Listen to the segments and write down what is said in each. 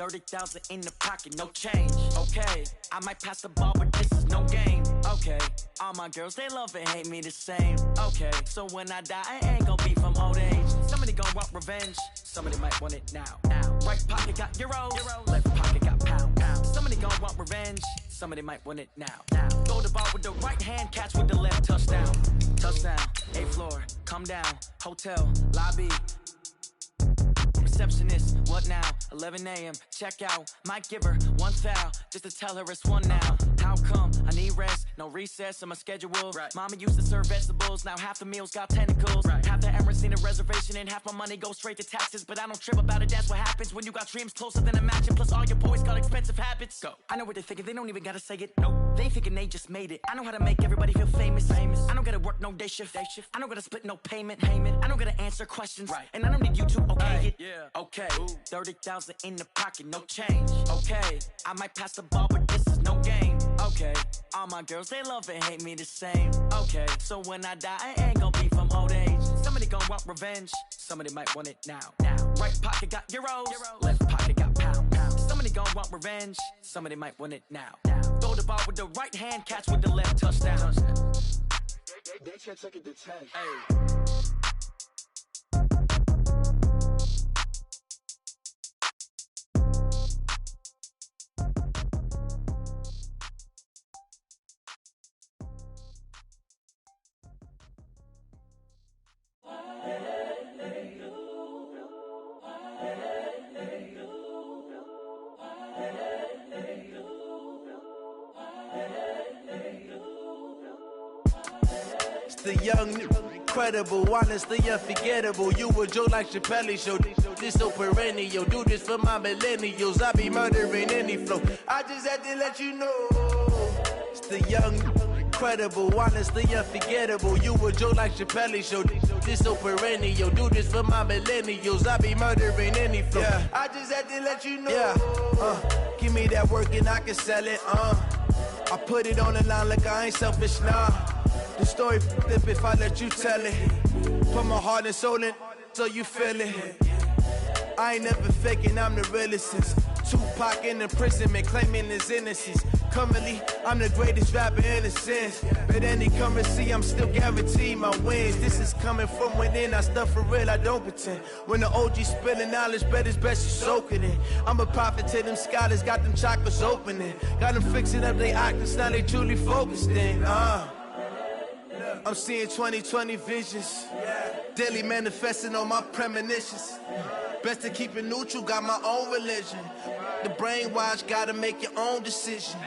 30,000 in the pocket, no change. Okay, I might pass the ball, but this is no game. Okay, all my girls, they love and hate me the same. Okay, so when I die, I ain't gonna be from old age. Somebody gon' want revenge, somebody might want it now. Right pocket got euros, left pocket got pounds. Somebody gon' want revenge, somebody might want it now. Throw the ball with the right hand, catch with the left, touchdown. Touchdown, 8th floor, come down, hotel, lobby. Receptionist, what now? 11 a.m. check out. Might give her one foul just to tell her it's one now. How come? I need rest, no recess on my schedule. Right. Mama used to serve vegetables, now half the meals got tentacles. Right. Half the errands seen a reservation and half my money goes straight to taxes. But I don't trip about it, that's what happens when you got dreams closer than a match. Plus all your boys got expensive habits. Go. I know what they're thinking, they don't even gotta say it. Nope. They thinking they just made it. I know how to make everybody feel famous. I don't gotta work no day shift. I don't gotta split no payment. I don't gotta answer questions. Right. And I don't need you to okay it. Yeah. Okay, 30,000 in the pocket, no change. Okay, I might pass the ball, but this is no game. Okay, all my girls, they love and hate me the same. Okay, so when I die, I ain't gonna be from old age. Somebody gon' want revenge, somebody might want it now. Right pocket got euros, left pocket got pounds. Somebody gon' want revenge, somebody might want it now. Throw the ball with the right hand, catch with the left, touchdown. They can't take it to 10. Hey. The young, incredible, honestly unforgettable. You a Joe like Chappelle show. This so perennial. Do this for my millennials. I be murdering any flow. I just had to let you know. It's the young, incredible, honestly unforgettable. You a Joe like Chappelle show. This so perennial. Do this for my millennials. I be murdering any flow. Yeah. I just had to let you know. Yeah. Give me that work and I can sell it. I put it on the line like I ain't selfish, nah. The story flip if I let you tell it. Put my heart and soul in so you feel it. I ain't never faking, I'm the realest since Tupac in imprisonment, claiming his innocence. Currently, I'm the greatest rapper in a sense. But any currency, I'm still guaranteed my wins. This is coming from within, I stuff for real, I don't pretend. When the OG spilling knowledge, bet it's best you soak it in. I'm a prophet to them scholars, got them chakras opening. Got them fixing up they octaves, now they truly focused in. I'm seeing 2020 visions, daily manifesting on my premonitions. Best to keep it neutral, got my own religion. The brainwash, gotta make your own decision.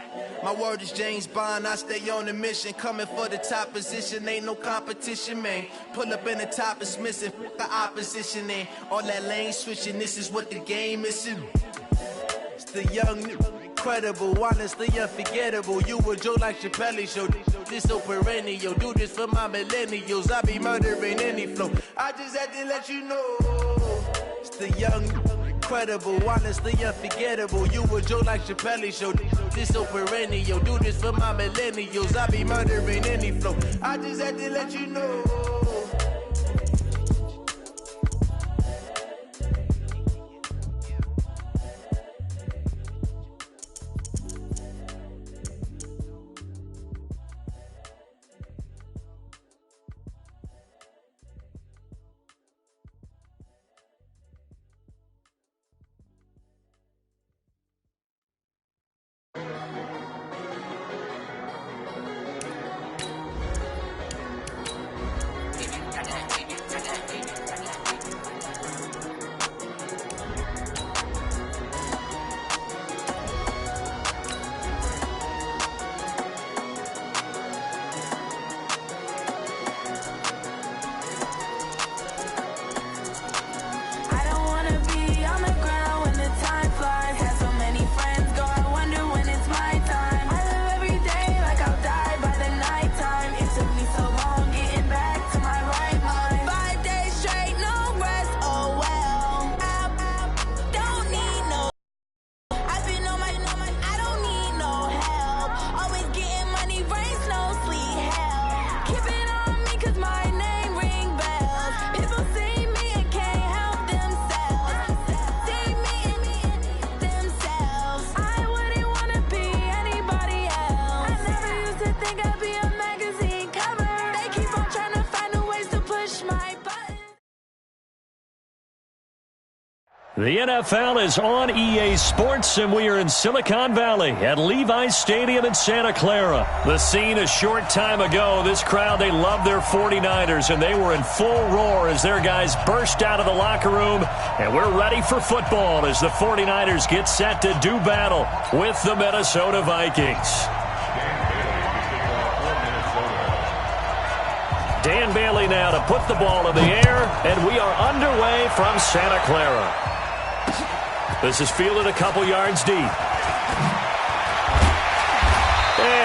My word is James Bond, I stay on the mission. Coming for the top position, ain't no competition, man. Pull up in the top, it's missing, the opposition ain't. All that lane switching, this is what the game is. It's the young, incredible, honestly unforgettable. You a Joe like Chappelle show. This so perennial. Do this for my millennials. I be murdering any flow. I just had to let you know. It's the young, incredible, honestly unforgettable. You a Joe like Chappelle show. This so perennial. Do this for my millennials. I be murdering any flow. I just had to let you know. The NFL is on EA Sports, and we are in Silicon Valley at Levi's Stadium in Santa Clara. The scene a short time ago, this crowd, they love their 49ers, and they were in full roar as their guys burst out of the locker room, and we're ready for football as the 49ers get set to do battle with the Minnesota Vikings. Dan Bailey now to put the ball in the air, and we are underway from Santa Clara. This is fielded a couple yards deep. And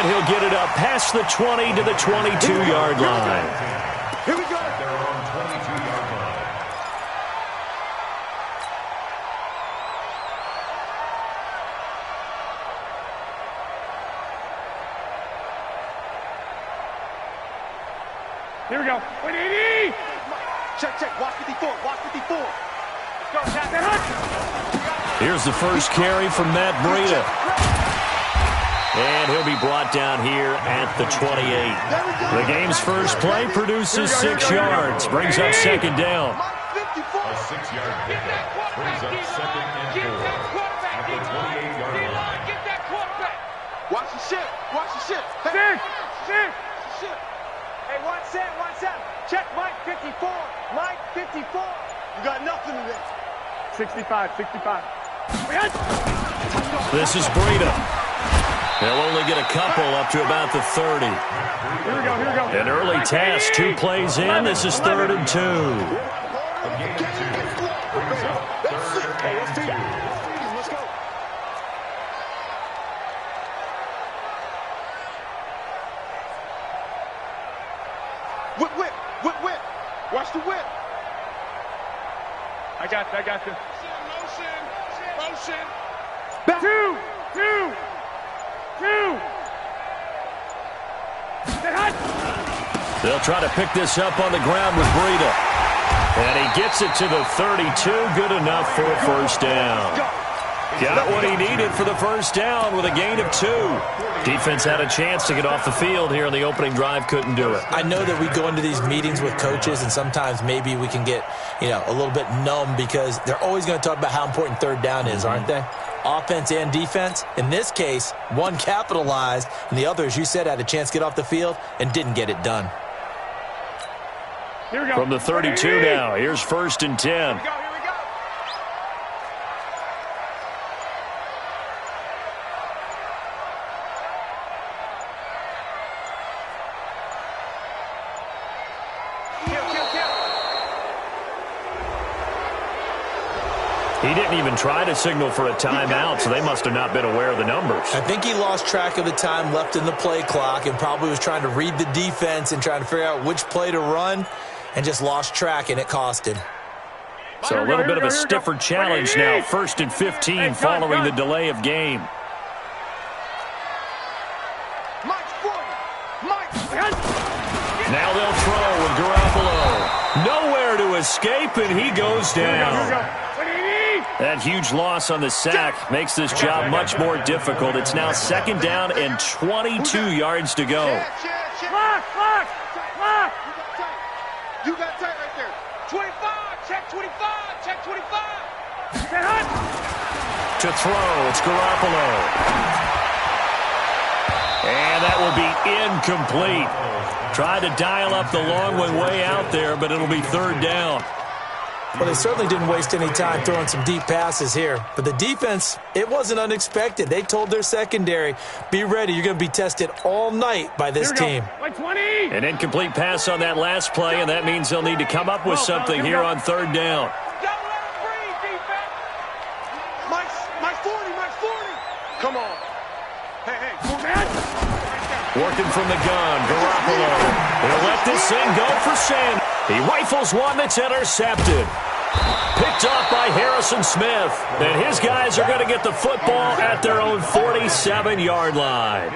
he'll get it up past the 20 to the 22-yard line. Here we go. They're on 22-yard line. Here we go. 180. Check. Watch 54. Watch 54. Go, Jack. Here's the first carry from Matt Breida. And he'll be brought down here at the 28. The game's first play produces 6 yards. Brings up second down. A 6-yard pickup brings up second and 4 at the 28-yard line. Get that quarterback. Watch the shit. Watch the shit. Sit. Shit. Hey, one set. Check Mike 54. Mike 54. You got nothing today. 65. This is Breida. They'll only get a couple up to about the 30. Here we go. An early task, 2 plays in. This is 3rd and 2. A gain of 2 brings up 3rd and 2. Let's go. Whip. Watch the whip. I got you. Motion. Back. Two. They'll try to pick this up on the ground with Breida. And he gets it to the 32. Good enough for a first down. Got what he needed for the first down with a gain of 2. Defense had a chance to get off the field here in the opening drive. Couldn't do it. I know that we go into these meetings with coaches, and sometimes maybe we can get, a little bit numb because they're always going to talk about how important third down is, aren't they? Offense and defense. In this case, one capitalized, and the other, as you said, had a chance to get off the field and didn't get it done. Here we go. From the 32 now, here's 1st and 10. Here we go. He didn't even try to signal for a timeout, so they must have not been aware of the numbers. I think he lost track of the time left in the play clock and probably was trying to read the defense and trying to figure out which play to run and just lost track, and it cost him. So a little bit of a stiffer challenge now. 1st and 15 following the delay of game. Mike's 40. Now they'll throw with Garoppolo. Nowhere to escape, and he goes down. That huge loss on the sack makes this job much more difficult. It's now 2nd down and 22 yards to go. Clock. You got tight right there. 25. Check 25. To throw, it's Garoppolo. And that will be incomplete. Tried to dial up the long one way out there, but it'll be 3rd down. Well, they certainly didn't waste any time throwing some deep passes here. But the defense, it wasn't unexpected. They told their secondary, be ready. You're going to be tested all night by this team. Like 20. An incomplete pass on that last play, and that means they'll need to come up with something here on 3rd down. Don't let him breathe, defense. Mike's 40. Come on. Hey. Working from the gun, Garoppolo. He'll let this thing go for Sand. He rifles one that's intercepted. Picked off by Harrison Smith. And his guys are going to get the football at their own 47-yard line.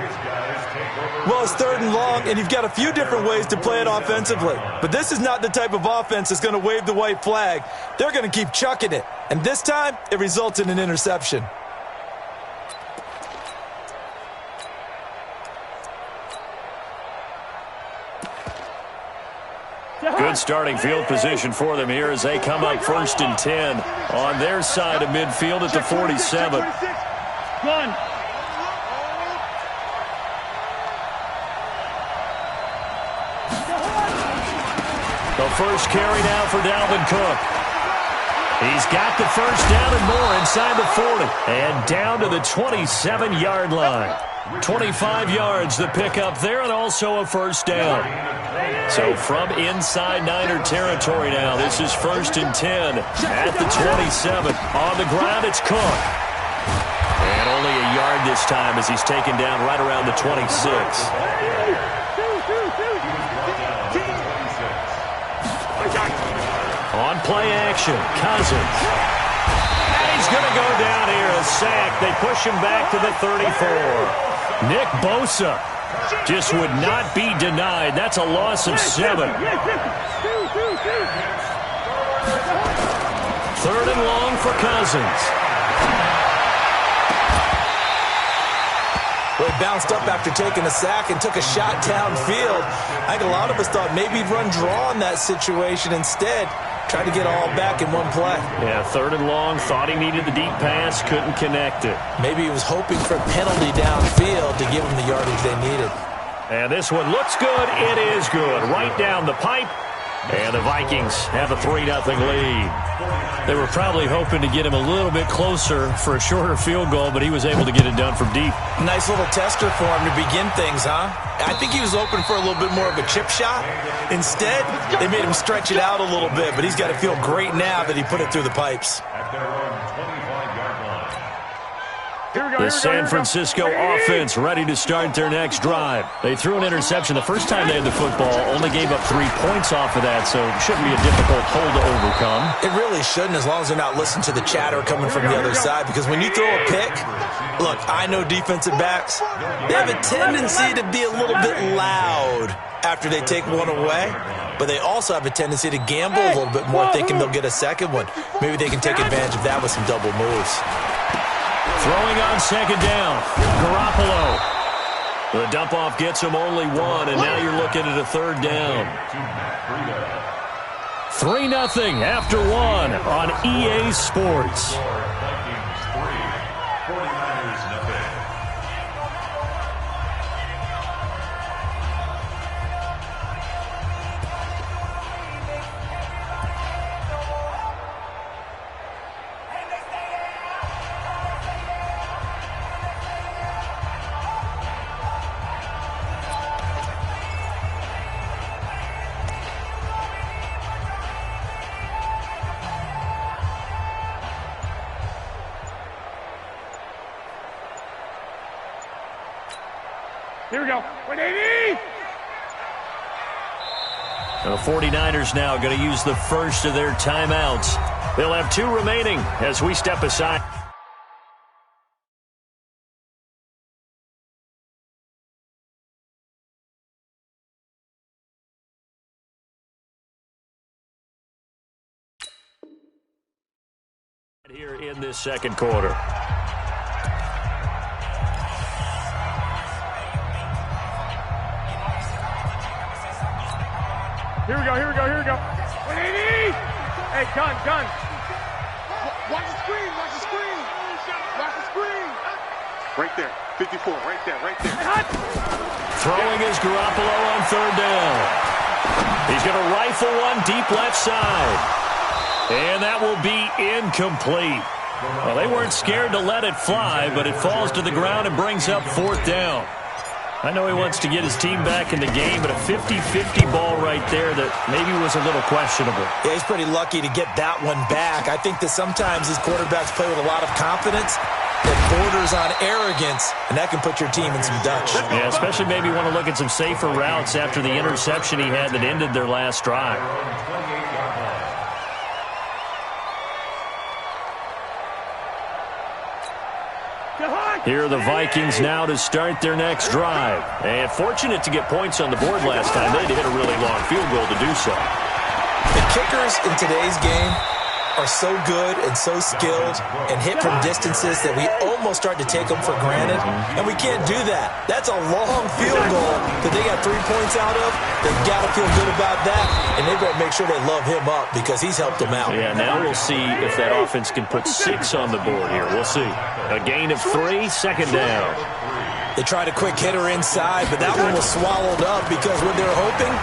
Well, it's 3rd and long, and you've got a few different ways to play it offensively. But this is not the type of offense that's going to wave the white flag. They're going to keep chucking it. And this time, it results in an interception. Good good starting field position for them here as they come up 1st and 10 on their side of midfield at the 47. One. The first carry now for Dalvin Cook. He's got the first down and more inside the 40. And down to the 27-yard line. 25 yards the pickup there and also a first down. So from inside Niner territory now, this is 1st and 10 at the 27. On the ground, it's Cook. And only a yard this time as he's taken down right around the 26. On play action, Cousins. And he's going to go down here, a sack. They push him back to the 34. Nick Bosa just would not be denied. That's a loss of 7. 3rd and long for Cousins. Well, he bounced up after taking a sack and took a shot downfield. I think a lot of us thought maybe he'd run draw in that situation instead. Tried to get all back in one play. Yeah, 3rd and long. Thought he needed the deep pass. Couldn't connect it. Maybe he was hoping for a penalty downfield to give him the yardage they needed. And this one looks good. It is good. Right down the pipe. And the Vikings have a 3-0 lead. They were probably hoping to get him a little bit closer for a shorter field goal, but he was able to get it done from deep. Nice little tester for him to begin things, huh? I think he was hoping for a little bit more of a chip shot. Instead, they made him stretch it out a little bit, but he's got to feel great now that he put it through the pipes. At their own 25-yard line. The San Francisco offense ready to start their next drive. They threw an interception the first time they had the football, only gave up 3 points off of that, so it shouldn't be a difficult hole to overcome. It really shouldn't, as long as they're not listening to the chatter coming from the other side, because when you throw a pick, look, I know defensive backs, they have a tendency to be a little bit loud after they take one away, but they also have a tendency to gamble a little bit more, thinking they'll get a second one. Maybe they can take advantage of that with some double moves. Throwing on 2nd down, Garoppolo. The dump-off gets him only 1, and now you're looking at a 3rd down. 3-0 after 1 on EA Sports. Vikings 3, 49ers nothing. Here we go. 180! The 49ers now going to use the first of their timeouts. They'll have 2 remaining as we step aside. Here in this 2nd quarter. Here we go, here we go, here we go. 180! Hey, gun. Watch the screen, watch the screen. Watch the screen. Right there, 54, right there. Throwing is Garoppolo on 3rd down. He's going to rifle one deep left side. And that will be incomplete. Well, they weren't scared to let it fly, but it falls to the ground and brings up 4th down. I know he wants to get his team back in the game, but a 50-50 ball right there that maybe was a little questionable. Yeah, he's pretty lucky to get that one back. I think that sometimes these quarterbacks play with a lot of confidence that borders on arrogance, and that can put your team in some Dutch. Yeah, especially maybe want to look at some safer routes after the interception he had that ended their last drive. Here are the Vikings now to start their next drive. And fortunate to get points on the board last time. They had to hit a really long field goal to do so. The kickers in today's game are so good and so skilled and hit from distances that we almost start to take them for granted, and we can't do that. That's a long field goal that they got 3 points out of. They've got to feel good about that, and they've got to make sure they love him up because he's helped them out. Yeah, now we'll see if that offense can put 6 on the board here. We'll see. A gain of 3, second down. They tried a quick hitter inside, but that one was swallowed up because what they're hoping,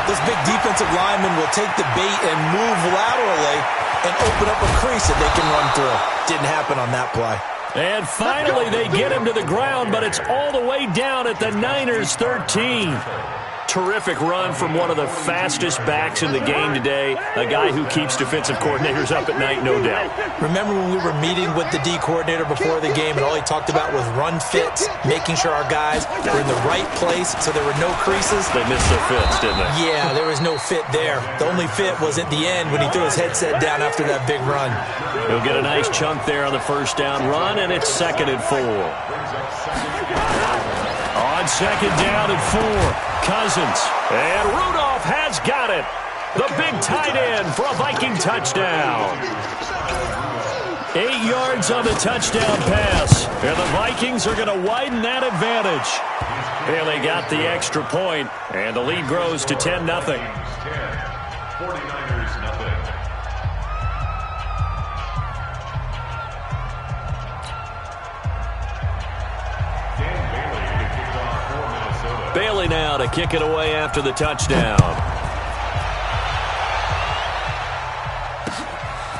this big defensive lineman will take the bait and move laterally and open up a crease that they can run through. Didn't happen on that play. And finally, they get him to the ground, but it's all the way down at the Niners' 13. Terrific run from one of the fastest backs in the game today, a guy who keeps defensive coordinators up at night, no doubt. Remember when we were meeting with the D coordinator before the game and all he talked about was run fits, making sure our guys were in the right place so there were no creases? They missed their fits, didn't they? Yeah, there was no fit there. The only fit was at the end when he threw his headset down after that big run. He'll get a nice chunk there on the first down run, and it's 2nd and 4. On 2nd down and 4. Cousins, and Rudolph has got it. The big tight end for a Viking touchdown. 8 yards on the touchdown pass, and the Vikings are going to widen that advantage. And they got the extra point, and the lead grows to 10-0. 49ers nothing. Bailey now to kick it away after the touchdown.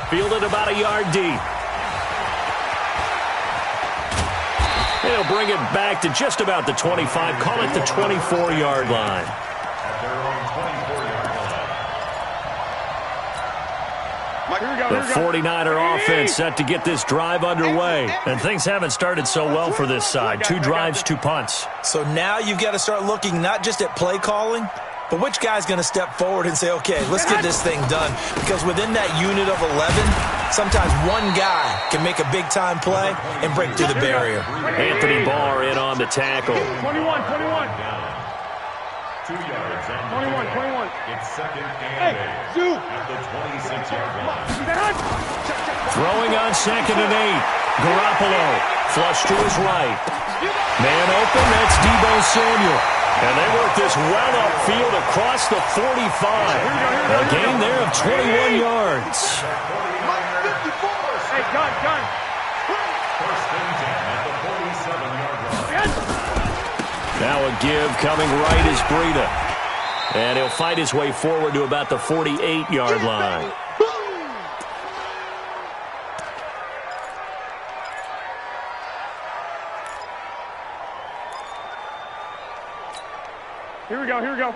Fielded about a yard deep. He'll bring it back to just about the 25. Call it the 24-yard line. The 49er offense set to get this drive underway. And things haven't started so well for this side. 2 drives, 2 punts. So now you've got to start looking not just at play calling, but which guy's going to step forward and say, okay, let's get this thing done. Because within that unit of 11, sometimes one guy can make a big-time play and break through the barrier. Anthony Barr in on the tackle. 21. 2 yards on 21. It's 2nd and 8 Zoo. at the 26-yard line. Throwing on 2nd and 8. Garoppolo flush to his right. Man open, that's Deebo Samuel. And they work this well upfield across the 45. A gain there of 21 yards. Hey, gun. First and 10 at the 47-yard line. Now a give coming right is Breida. And he'll fight his way forward to about the 48-yard line. Here we go.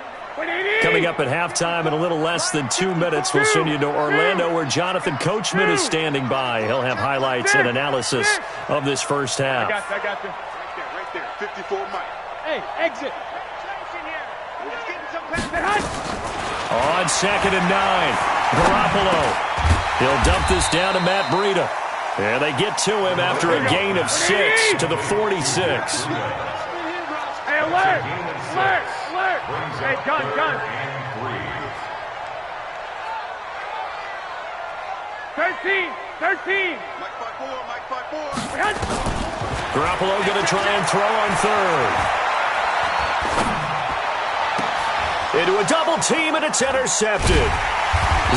Coming up at halftime in a little less than 2 minutes, we'll send you to Orlando where Jonathan Coachman is standing by. He'll have highlights and analysis of this first half. I got you. Right there. 54 Mike. Hey, exit. On 2nd and 9, Garoppolo. He'll dump this down to Matt Breida. And they get to him after a gain of 6 to the 46. Hey, alert! Hey, gun. 13. Mike 5-4. Garoppolo going to try and throw on 3rd. Into a double team, and it's intercepted.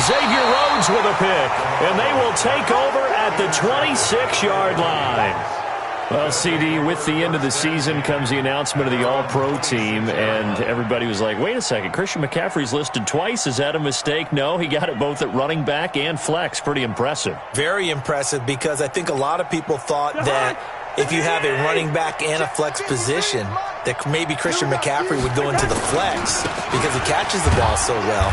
Xavier Rhodes with a pick, and they will take over at the 26-yard line. Well, CD, with the end of the season comes the announcement of the All-Pro team, and everybody was like, wait a second, Christian McCaffrey's listed twice. Is that a mistake? No, he got it both at running back and flex. Pretty impressive. Very impressive because I think a lot of people thought that if you have a running back and a flex position, that maybe Christian McCaffrey would go into the flex because he catches the ball so well.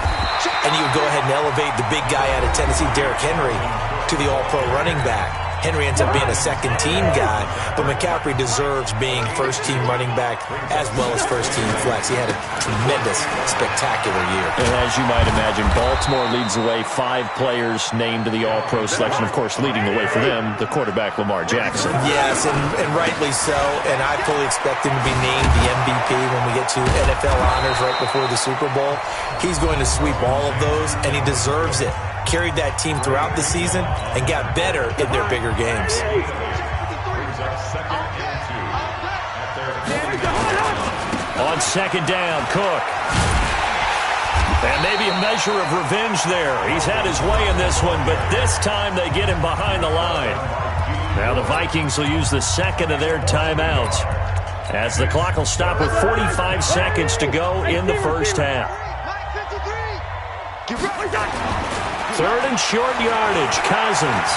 And you would go ahead and elevate the big guy out of Tennessee, Derrick Henry, to the All-Pro running back. Henry ends up being a second-team guy, but McCaffrey deserves being first-team running back as well as first-team flex. He had a tremendous, spectacular year. And as you might imagine, Baltimore leads the way. 5 players named to the All-Pro selection. Of course, leading the way for them, the quarterback Lamar Jackson. Yes, and rightly so. And I fully expect him to be named the MVP when we get to NFL honors right before the Super Bowl. He's going to sweep all of those, and he deserves it. carried that team throughout the season and got better in their bigger games. On second down, Cook. And maybe a measure of revenge there. He's had his way in this one, but this time they get him behind the line. Now the Vikings will use the second of their timeouts as the clock will stop with 45 seconds to go in the first half. Third and short yardage, Cousins.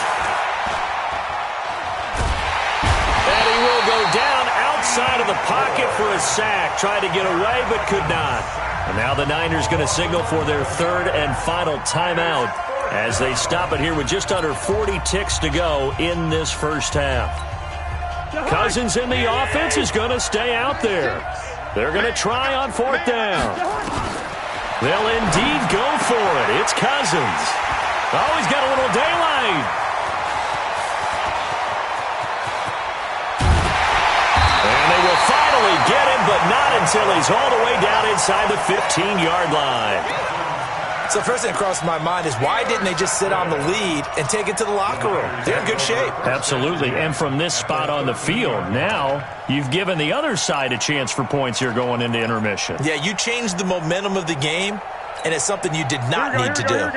And he will go down outside of the pocket for a sack. Tried to get away but could not. And now the Niners going to signal for their third and final timeout as they stop it here with just under 40 ticks to go in this first half. Cousins in the offense is going to stay out there. They're going to try on fourth down. They'll indeed go for it. It's Cousins. Oh, he's got a little daylight. And they will finally get him, but not until he's all the way down inside the 15-yard line. So first thing that crossed my mind is why didn't they just sit on the lead and take it to the locker room? They're in good shape. Absolutely. And from this spot on the field, now you've given the other side a chance for points here going into intermission. Yeah, you changed the momentum of the game, and it's something you did not need to do.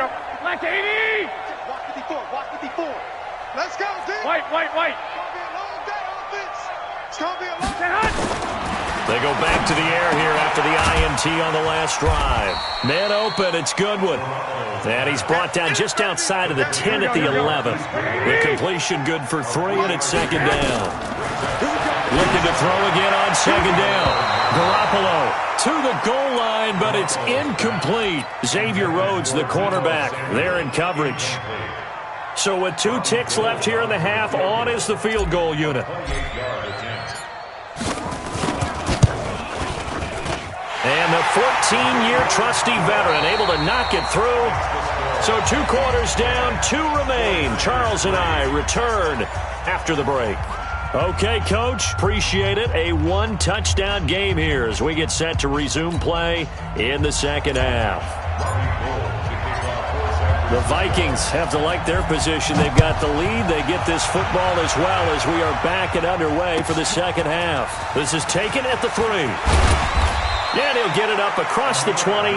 Black 80! Walk 54. Let's go, D. White. It's going to be a long day. They go back to the air here after the INT on the last drive. Man open, it's Goodwin. And he's brought down just outside of the 10 at the 11. The completion good for 3, and it's second down. Looking to throw again on second down. Garoppolo to the goal line, but it's incomplete. Xavier Rhodes, the cornerback, there in coverage. So with 2 ticks left here in the half, on is the field goal unit. And the 14-year trusty veteran able to knock it through. So 2 quarters down, 2 remain. Charles and I return after the break. Okay, Coach, appreciate it. A 1-touchdown game here as we get set to resume play in the second half. The Vikings have to like their position. They've got the lead. They get this football as well as we are back and underway for the second half. This is taken at the 3. And he'll get it up across the 20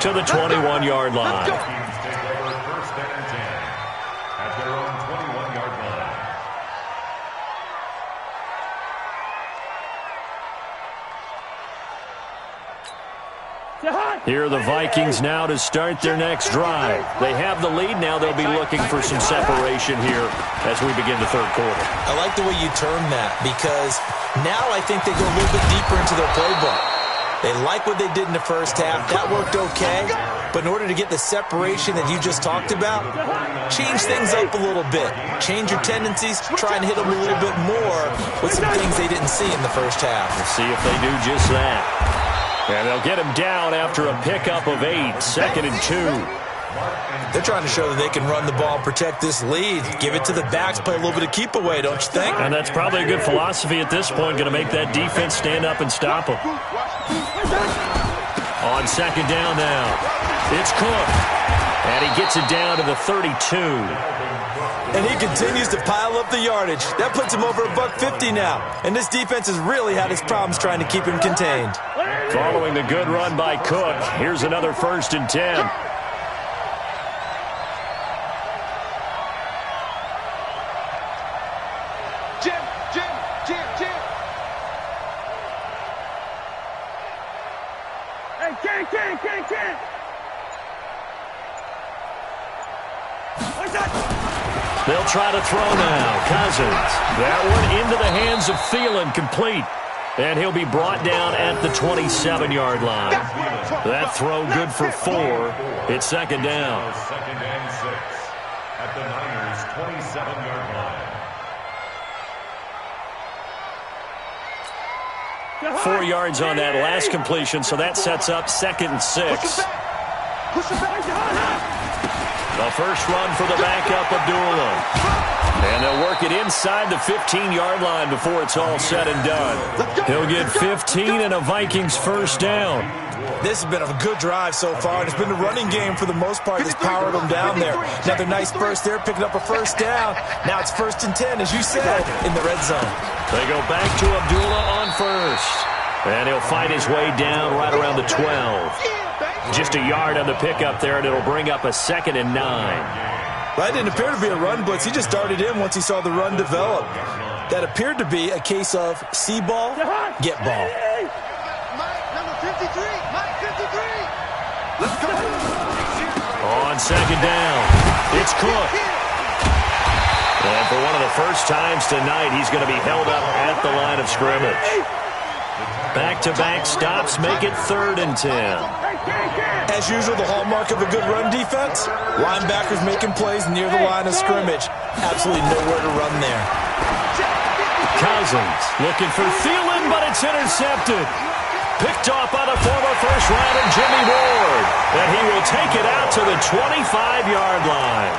to the 21-yard line. First and 10 at their own 21-yard line. Here are the Vikings now to start their next drive. They have the lead. Now they'll be looking for some separation here as we begin the third quarter. I like the way you term that because now I think they go a little bit deeper into their playbook. They like what they did in the first half. That worked okay. But in order to get the separation that you just talked about, change things up a little bit. Change your tendencies. Try and hit them a little bit more with some things they didn't see in the first half. We'll see if they do just that. And they'll get him down after a pickup of 8, second and 2. They're trying to show that they can run the ball and protect this lead. Give it to the backs, play a little bit of keep away, don't you think? And that's probably a good philosophy at this point, going to make that defense stand up and stop them. On second down now, it's Cook. And he gets it down to the 32. And he continues to pile up the yardage. That puts him over $150 now. And this defense has really had its problems trying to keep him contained. Following the good run by Cook, here's another 1st and 10. They'll try to throw now. Cousins. That one into the hands of Thielen, complete. And he'll be brought down at the 27-yard line. That throw good for 4. It's second down. Second and 6 at the Niners' 27-yard line. 4 yards on that last completion, so that sets up 2nd and 6. The first run for the backup, Abdullah. And they'll work it inside the 15-yard line before it's all said and done. He'll get 15 and a Vikings first down. This has been a good drive so far, and it's been the running game for the most part that's powered them down there. Another nice burst there, picking up a first down. Now it's 1st and 10, as you said, in the red zone. They go back to Abdullah on first. And he'll fight his way down right around the 12. Just a yard on the pickup there, and it'll bring up a 2nd and 9. That didn't appear to be a run blitz. He just darted in once he saw the run develop. That appeared to be a case of see ball, get ball. Number 53, Mike 53. Let's go. On 2nd down, it's Cook. And for one of the first times tonight, he's going to be held up at the line of scrimmage. Back-to-back stops make it 3rd and 10. As usual, the hallmark of a good run defense, linebackers making plays near the line of scrimmage. Absolutely nowhere to run there. Cousins looking for Thielen, but it's intercepted. Picked off by the former first-rounder Jimmy Ward. And he will take it out to the 25-yard line.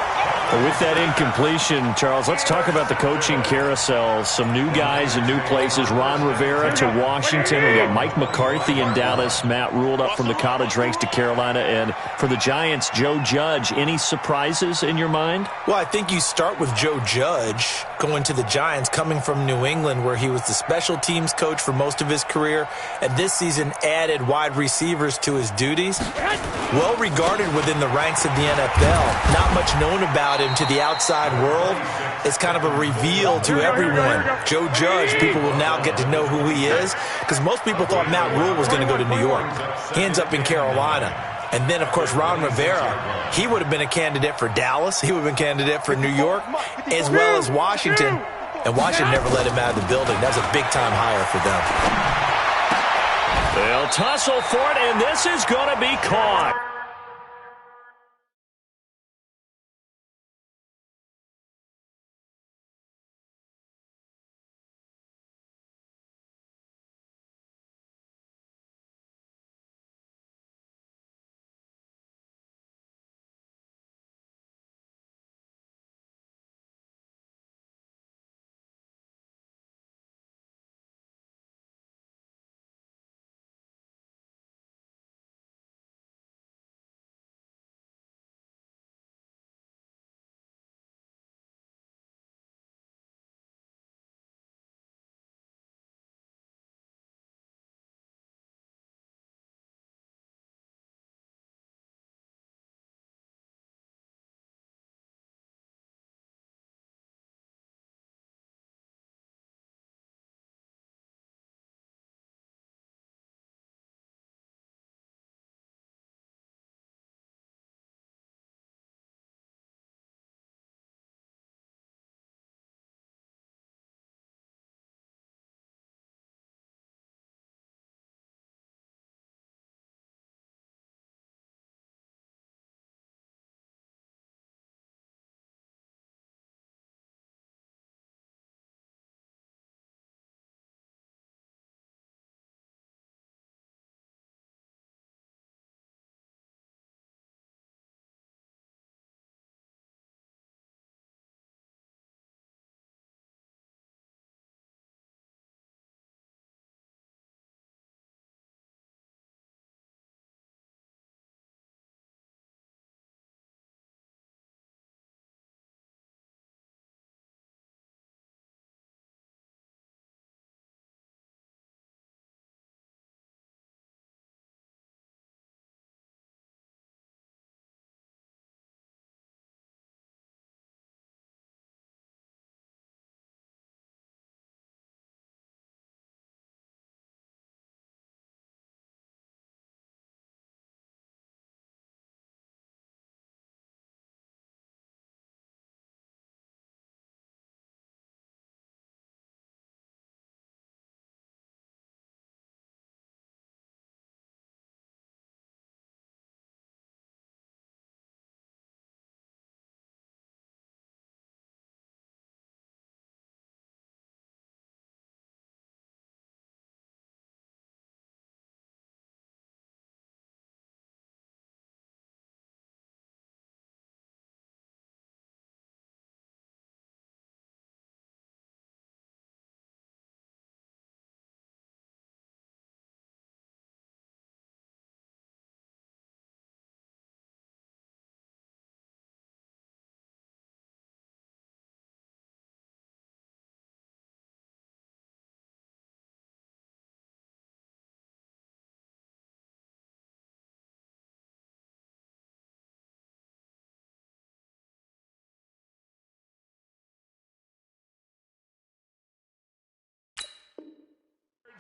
With that incompletion, Charles, let's talk about the coaching carousel. Some new guys in new places. Ron Rivera to Washington. We got Mike McCarthy in Dallas. Matt Rule up from the college ranks to Carolina. And for the Giants, Joe Judge. Any surprises in your mind? Well, I think you start with Joe Judge going to the Giants, coming from New England, where he was the special teams coach for most of his career, and this season added wide receivers to his duties. Well regarded within the ranks of the NFL. Not much known about him to the outside world. It's kind of a reveal to everyone. Joe Judge, people will now get to know who he is, because most people thought Matt Rule was going to go to New York. He ends up in Carolina. And then, of course, Ron Rivera, he would have been a candidate for Dallas. He would have been a candidate for New York, as well as Washington. And Washington never let him out of the building. That's a big-time hire for them. They'll tussle for it, and this is going to be caught.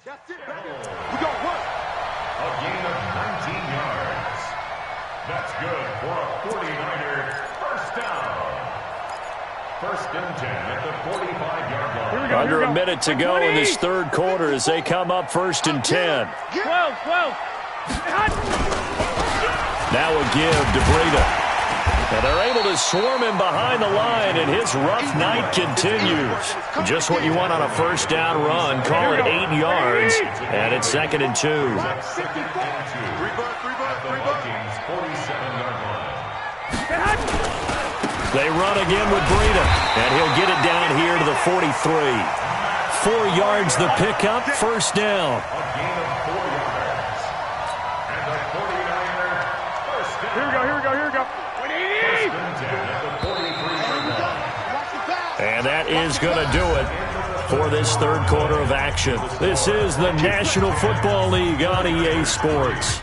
That's it, baby. We got work. A gain of 19 yards. That's good for a 49er first down. First and 10 at the 45-yard line. Under a minute to go in this third quarter as they come up first and 10. 12. Now a give to Breida. And they're able to swarm him behind the line, and his rough night continues. Just what you want on a first down run. Call it 8 yards, and it's 2nd and 2. Second and 2 at the Vikings' 47-yard line. They run again with Breida, and he'll get it down here to the 43. 4 yards the pickup, first down. A gain of 4 yards. And the 49er first down. Here we go. First and 10 at the 43-yard line. And that is going to do it for this third quarter of action. This is the National Football League on EA Sports.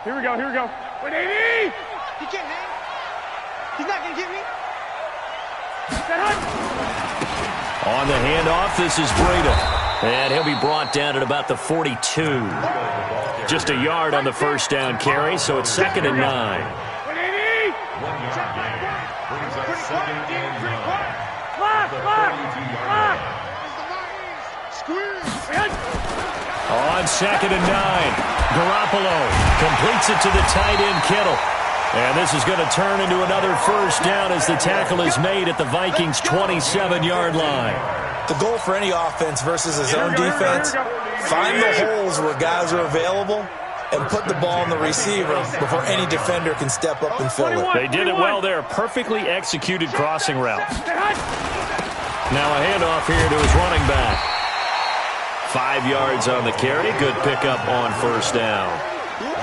Here we go. 180! He can't hang. He's not going to get me. On the handoff, this is Breida. And he'll be brought down at about the 42. Just a yard on the first down carry, so it's 2nd and 9. 180! 1 yard gain. Brings up 2nd and 9. Lock! 42-yard line. On 2nd and 9. Garoppolo completes it to the tight end, Kittle. And this is going to turn into another first down as the tackle is made at the Vikings' 27-yard line. The goal for any offense versus his own defense, find the holes where guys are available and put the ball on the receiver before any defender can step up and fill it. They did it well there. Perfectly executed crossing route. Now a handoff here to his running back. 5 yards on the carry. Good pickup on first down.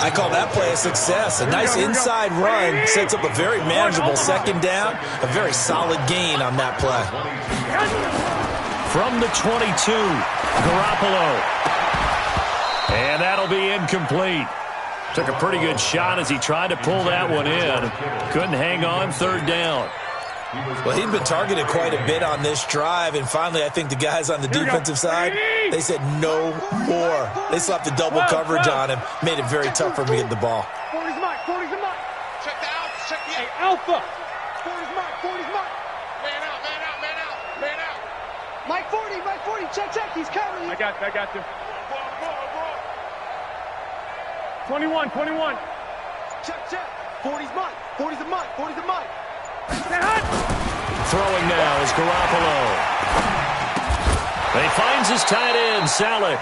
I call that play a success. A nice inside run sets up a very manageable second down. A very solid gain on that play. From the 22, Garoppolo. And that'll be incomplete. Took a pretty good shot as he tried to pull that one in. Couldn't hang on, third down. Well, he'd been targeted quite a bit on this drive, and finally I think the guys on the defensive side, they said no more. They slapped a double coverage on him, made it very tough for him to get the ball. 40's mine. Check the out. Check the Hey, Alpha. 40's mine. Man out. Mike 40. Check. He's covering you. I got you. 21. Check. 40's mine. 40's a mine. Throwing now is Garoppolo. He finds his tight end, Salek.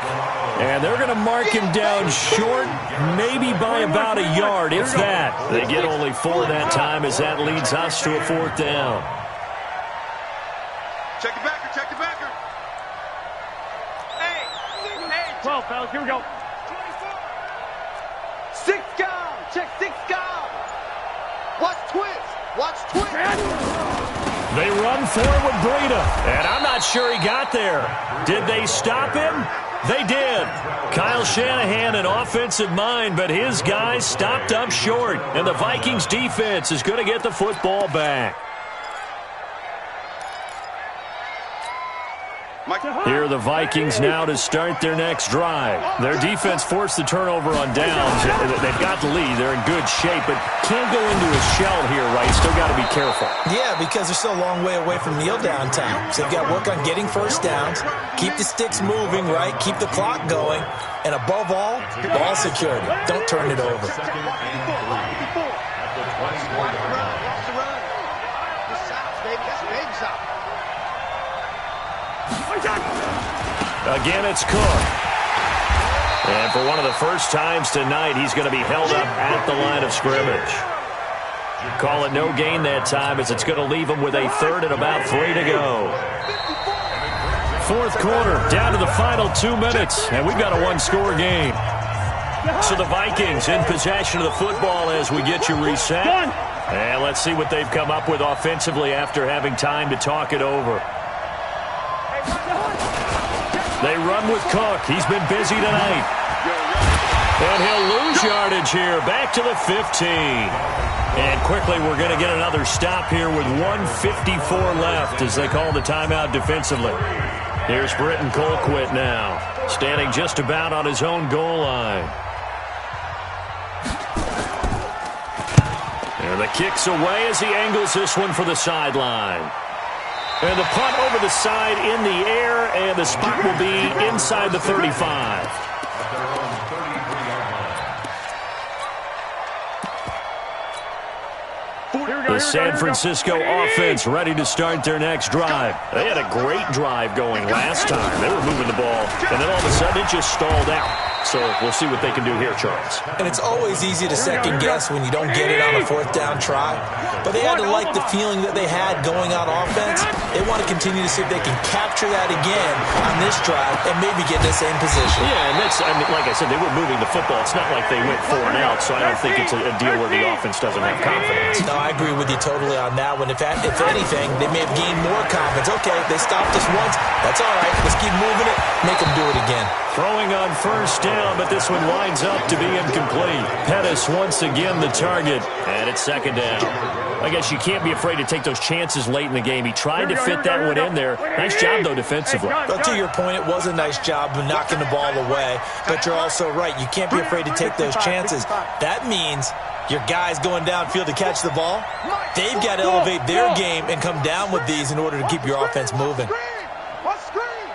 And they're going to mark him down short, maybe by about a yard, if that. They get only 4 that time as that leads us to a 4th down. Check the backer, check the backer. Hey, 12, fellas, here we go. 6 gone, check 6 gone. Watch twist, watch twist. They run for it with Breida, and I'm not sure he got there. Did they stop him? They did. Kyle Shanahan, an offensive mind, but his guys stopped up short, and the Vikings defense is going to get the football back. Here are the Vikings now to start their next drive. Their defense forced the turnover on downs. They've got the lead. They're in good shape, but can't go into a shell here, right? Still got to be careful. Yeah, because they're still a long way away from kneel down time. So they've got to work on getting first downs, keep the sticks moving, right? Keep the clock going, and above all, ball security. Don't turn it over. Again, it's Cook. And for one of the first times tonight, he's going to be held up at the line of scrimmage. Call it no gain that time as it's going to leave him with a 3rd and about 3 to go. 4th quarter, down to the final 2 minutes, and we've got a 1-score game. So the Vikings in possession of the football as we get you reset. And let's see what they've come up with offensively after having time to talk it over. They run with Cook. He's been busy tonight. And he'll lose yardage here. Back to the 15. And quickly we're going to get another stop here with 1:54 left as they call the timeout defensively. Here's Britton Colquitt now, standing just about on his own goal line. And the kick's away as he angles this one for the sideline. And the punt over the side in the air, and the spot will be inside the 35. The San Francisco offense ready to start their next drive. They had a great drive going last time. They were moving the ball, and then all of a sudden it just stalled out. So we'll see what they can do here, Charles. And it's always easy to second guess when you don't get it on a 4th down try. But they had to like the feeling that they had going on offense. They want to continue to see if they can capture that again on this drive and maybe get in the same position. Yeah, and that's, I mean, like I said, they were moving the football. It's not like they went 4 and out, so I don't think it's a deal where the offense doesn't have confidence. No, I agree with you totally on that one. If anything, they may have gained more confidence. Okay, they stopped us once. That's all right. Let's keep moving it. Make them do it again. Throwing on 1st down, but this one winds up to be incomplete. Pettis once again the target, and it's 2nd down. I guess you can't be afraid to take those chances late in the game. He tried to fit that one in there. Nice job, though, defensively. But to your point, it was a nice job of knocking the ball away. But you're also right. You can't be afraid to take those chances. That means your guys going downfield to catch the ball, they've got to elevate their game and come down with these in order to keep your offense moving. What screen?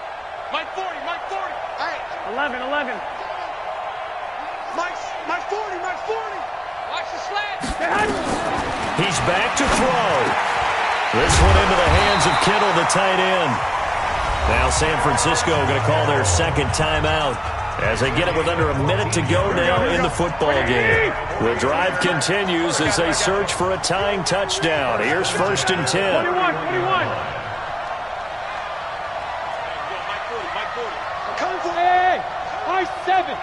Mike 40, Mike 40. Hey. 11. Mike 40, Mike 40. Watch the slant. He's back to throw. This one into the hands of Kittle, the tight end. Now San Francisco going to call their 2nd timeout as they get it with under a minute to go now in the football game. The drive continues as they search for a tying touchdown. Here's 1st and 10. 21. Hey, Mike 7.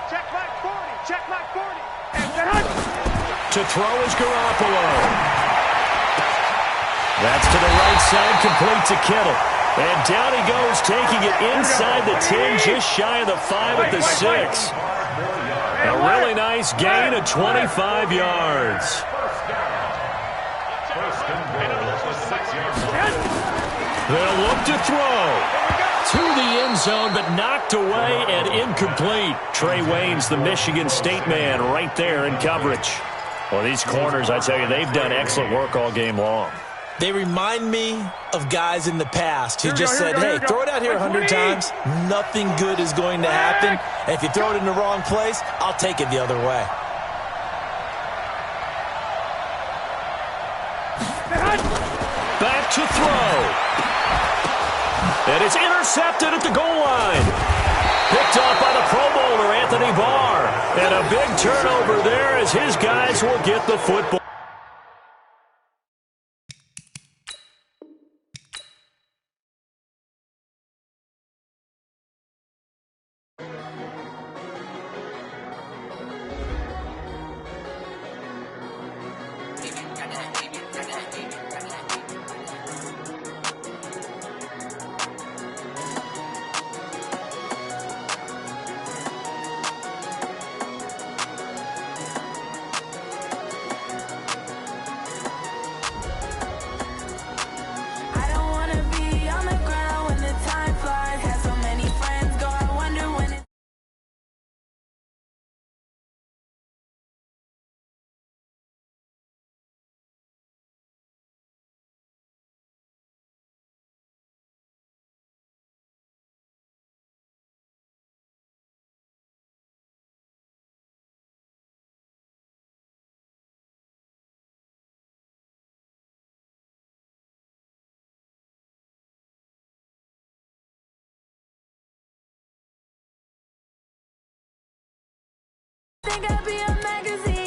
Check Mike 40, check Mike 40. To throw is Garoppolo. That's to the right side, complete to Kittle. And down he goes, taking it inside the 10, just shy of the 5 at the 6. A really nice gain of 25 yards. They'll look to throw. To the end zone, but knocked away and incomplete. Trey Waynes, the Michigan State man, right there in coverage. Well, these corners, I tell you, they've done excellent work all game long. They remind me of guys in the past who just said, hey, throw it out here 100 times. Nothing good is going to happen. And if you throw it in the wrong place, I'll take it the other way. Back to throw. And it's intercepted at the goal line. Picked off by the Pro Bowler, Anthony Barr. And a big turnover there as his guys will get the football. Think I'd be a magazine.